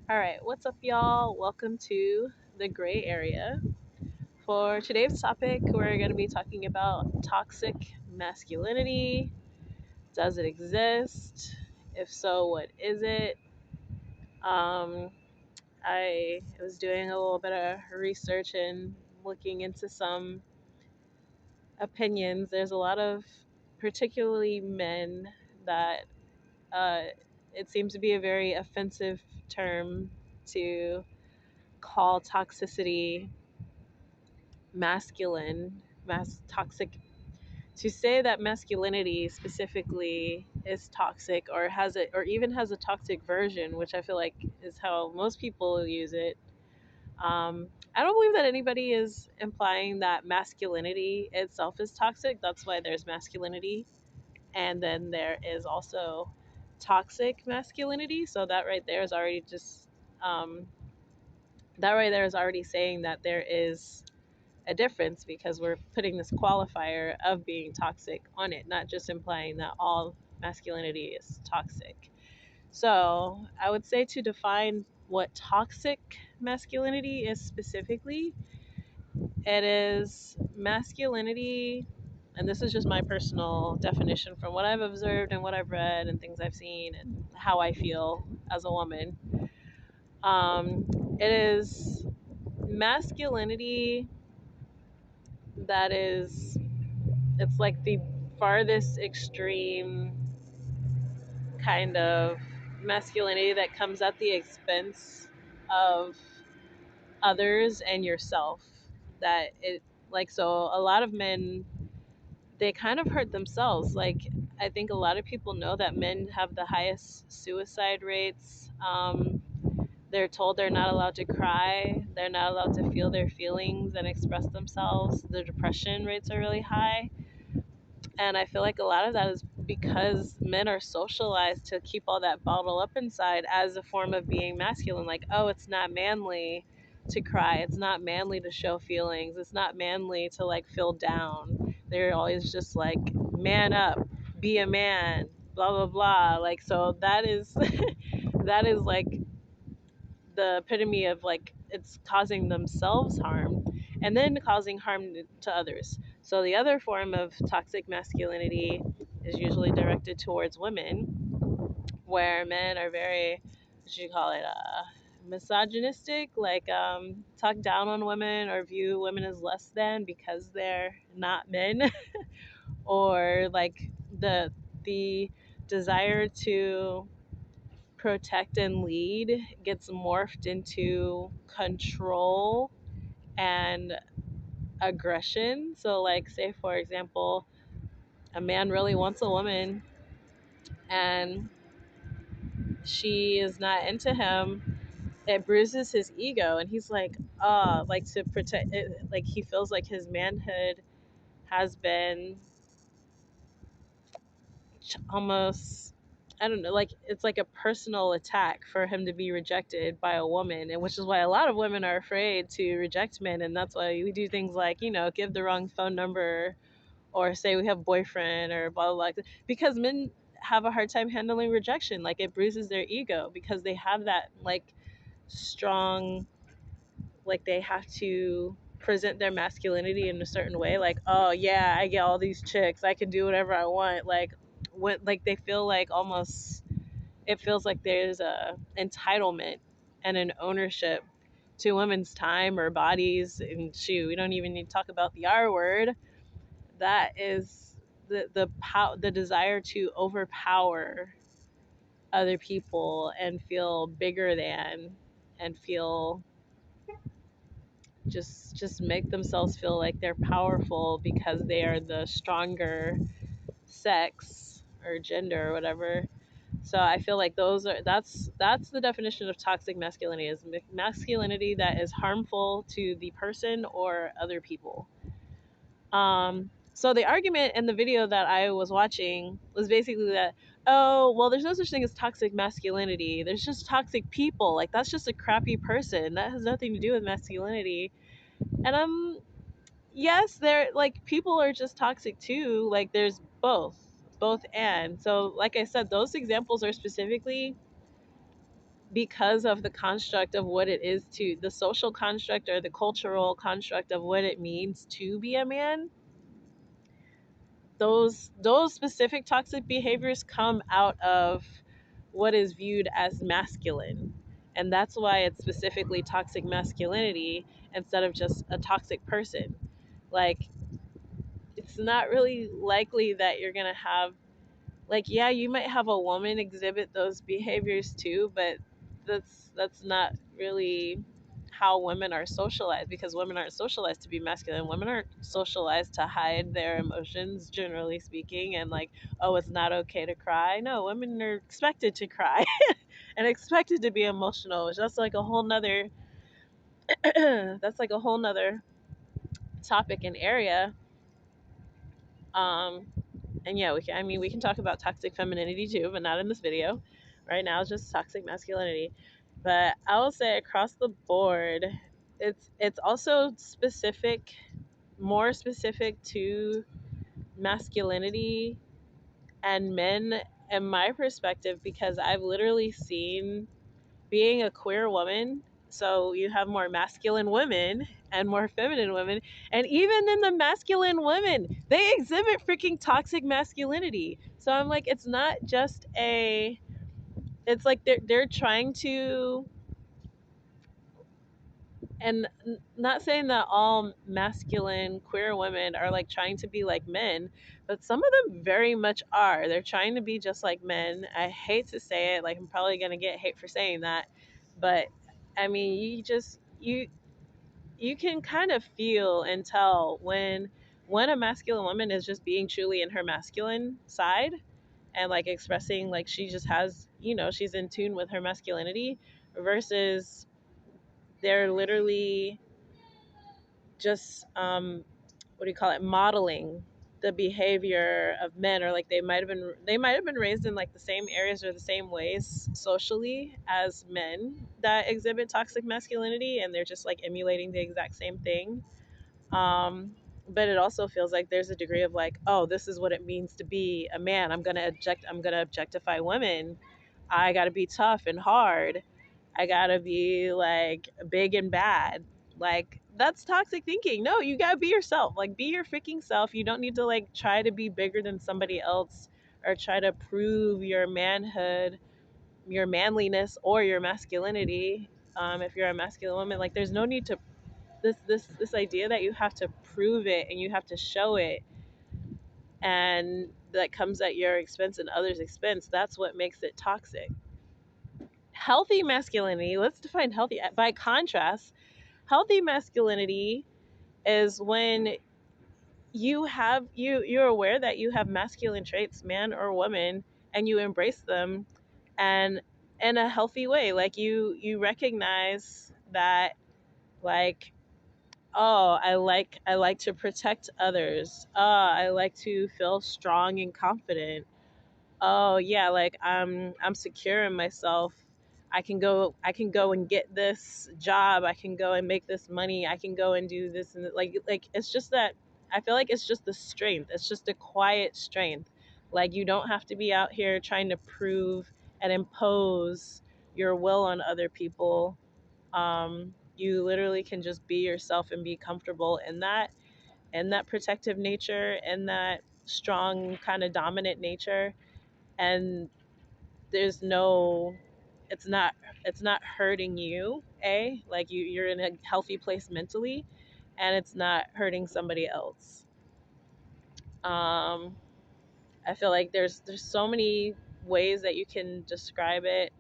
All right, what's up, y'all? Welcome to the gray area. For today's topic, we're going to be talking about toxic masculinity. Does it exist? If so, what is it? Um, I was doing a little bit of research and looking into some opinions. There's a lot of, particularly men, that uh, it seems to be a very offensive term to call toxicity toxic. To say that masculinity specifically is toxic or has it, or even has a toxic version, which I feel like is how most people use it. I don't believe that anybody is implying that masculinity itself is toxic. That's why there's masculinity, and then there is also toxic masculinity. So that right there is already just that right there is already saying that there is a difference because we're putting this qualifier of being toxic on it, not just implying that all masculinity is toxic. So I would say to define what toxic masculinity is specifically, it is masculinity, and this is just my personal definition from what I've observed and what I've read and things I've seen and how I feel as a woman. It is masculinity that is, it's like the farthest extreme kind of masculinity that comes at the expense of others and yourself. That it, like, so a lot of men, they kind of hurt themselves. Like, I think a lot of people know that men have the highest suicide rates. They're told they're not allowed to cry, they're not allowed to feel their feelings and express themselves. The depression rates are really high. And I feel like a lot of that is because men are socialized to keep all that bottled up inside as a form of being masculine. Like, oh, it's not manly to cry. It's not manly to show feelings. It's not manly to like feel down. They're always just like, man up, be a man, blah, blah, blah. Like, so that is, that is like the epitome of like it's causing themselves harm and then causing harm to others. So the other form of toxic masculinity is usually directed towards women, where men are very, what you call it, misogynistic, like talk down on women or view women as less than because they're not men, or like the desire to protect and lead gets morphed into control and aggression. So, like, say for example, a man really wants a woman and she is not into him. It bruises his ego, and he's like, like to protect it, like he feels like his manhood has been almost, I don't know, like it's like a personal attack for him to be rejected by a woman, and which is why a lot of women are afraid to reject men, and that's why we do things like, give the wrong phone number or say we have boyfriend or blah blah blah, because men have a hard time handling rejection. Like, it bruises their ego because they have that like strong, like they have to present their masculinity in a certain way, like, oh yeah, I get all these chicks, I can do whatever I want. Like, when, like, they feel like almost, it feels like there's a entitlement and an ownership to women's time or bodies. And shoot, we don't even need to talk about the R word. That is the desire to overpower other people and feel bigger than, and feel, just make themselves feel like they're powerful because they are the stronger sex or gender or whatever. So I feel like that's the definition of toxic masculinity, is masculinity that is harmful to the person or other people. So the argument in the video that I was watching was basically that, oh, well, there's no such thing as toxic masculinity. There's just toxic people. Like, that's just a crappy person. That has nothing to do with masculinity. And yes, they're like, people are just toxic too. Like, there's both and. So like I said, those examples are specifically because of the construct of what it is, to the social construct or the cultural construct of what it means to be a man, those specific toxic behaviors come out of what is viewed as masculine. And that's why it's specifically toxic masculinity instead of just a toxic person. Like, it's not really likely that you're going to have, like, yeah, you might have a woman exhibit those behaviors too, but that's not really how women are socialized, because women aren't socialized to be masculine. Women aren't socialized to hide their emotions, generally speaking, and like, oh, it's not okay to cry. No, women are expected to cry and expected to be emotional, which that's like a whole nother that's like a whole nother topic and area. um and yeah, we can talk about toxic femininity too, but not in this video. Right now, it's just toxic masculinity. But I will say across the board, it's also specific, more specific to masculinity and men, in my perspective, because I've literally seen, being a queer woman, so you have more masculine women and more feminine women, and even in the masculine women, they exhibit freaking toxic masculinity. So I'm like, it's not just a, it's like they're trying to, and not saying that all masculine queer women are like trying to be like men, but some of them very much are. They're trying to be just like men. I hate to say it, like, I'm probably going to get hate for saying that, but I mean, you can kind of feel and tell when a masculine woman is just being truly in her masculine side, and like expressing like she just has, she's in tune with her masculinity, versus they're literally just what do you call it, modeling the behavior of men, or like they might have been raised in like the same areas or the same ways socially as men that exhibit toxic masculinity, and they're just like emulating the exact same thing. um but it also feels like there's a degree of like, oh, this is what it means to be a man. I'm gonna objectify women. I gotta be tough and hard. I gotta be like big and bad. Like, that's toxic thinking. No, you gotta be yourself. Like, be your freaking self. You don't need to like try to be bigger than somebody else, or try to prove your manhood, your manliness, or your masculinity. If you're a masculine woman, like, there's no need to, this idea that you have to prove it and you have to show it, and that comes at your expense and others' expense. That's what makes it toxic. Healthy masculinity, let's define healthy. By contrast, healthy masculinity is when you're aware that you have masculine traits, man or woman, and you embrace them, and in a healthy way. Like, you recognize that, like, oh, I like to protect others. I like to feel strong and confident. Oh yeah, like I'm secure in myself. I can go and get this job. I can go and make this money. I can go and do this, and like it's just that, I feel like it's just the strength. It's just a quiet strength. Like, you don't have to be out here trying to prove and impose your will on other people. You literally can just be yourself and be comfortable in that protective nature, in that strong kind of dominant nature. And there's no, it's not it's not hurting you, like, you're in a healthy place mentally, and it's not hurting somebody else. um I feel like there's so many ways that you can describe it,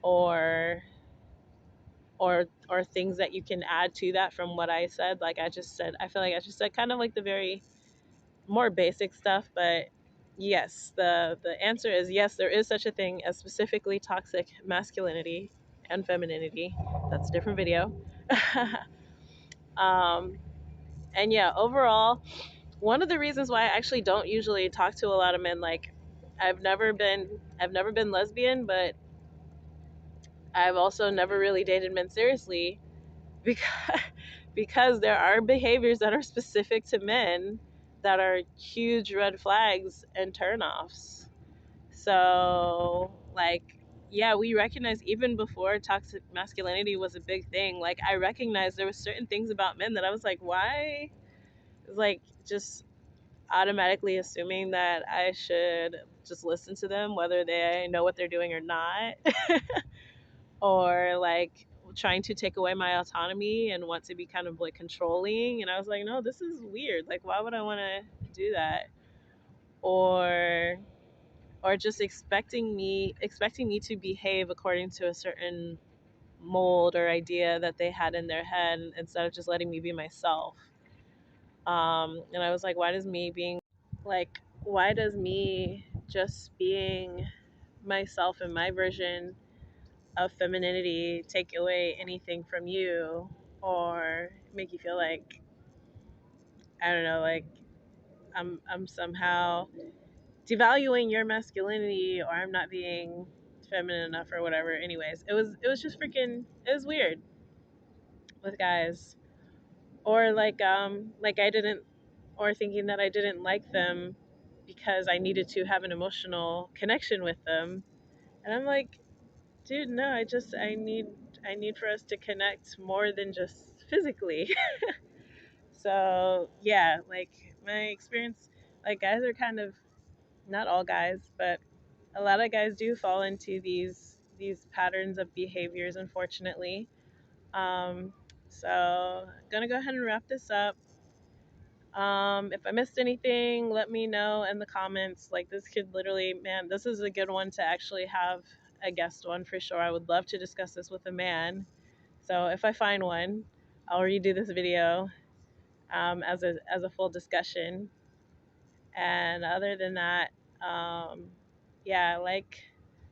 or or things that you can add to that from what I said. Like, I feel like I just said kind of like the very more basic stuff. But yes, the answer is yes, there is such a thing as specifically toxic masculinity and femininity. That's a different video. um, and yeah, overall, one of the reasons why I actually don't usually talk to a lot of men, like, I've never been lesbian, but I've also never really dated men seriously, because because there are behaviors that are specific to men that are huge red flags and turnoffs. So, like, yeah, we recognized even before toxic masculinity was a big thing. Like, I recognized there were certain things about men that I was like, why? It's like just automatically assuming that I should just listen to them, whether they know what they're doing or not, or like trying to take away my autonomy and want to be kind of like controlling. And I was like, no, this is weird. Like, why would I want to do that? Or just expecting me to behave according to a certain mold or idea that they had in their head instead of just letting me be myself. And I was like, why does me just being myself and my version of femininity take away anything from you or make you feel like, I don't know, like I'm somehow devaluing your masculinity, or I'm not being feminine enough or whatever. Anyways, it was just freaking, it was weird with guys. Or like I didn't, or thinking that I didn't like them because I needed to have an emotional connection with them. And I'm like, dude, no, I need for us to connect more than just physically. So yeah, like my experience, like guys are kind of, not all guys, but a lot of guys do fall into these patterns of behaviors, unfortunately. Um, so gonna go ahead and wrap this up. If I missed anything, let me know in the comments. Like, this could literally, man, this is a good one to actually have a guest one for sure. I would love to discuss this with a man. So if I find one, I'll redo this video as a full discussion. And other than that, um, yeah, like,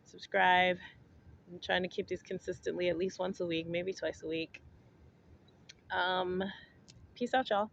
subscribe. I'm trying to keep these consistently at least once a week, maybe twice a week. Um, Peace out, y'all.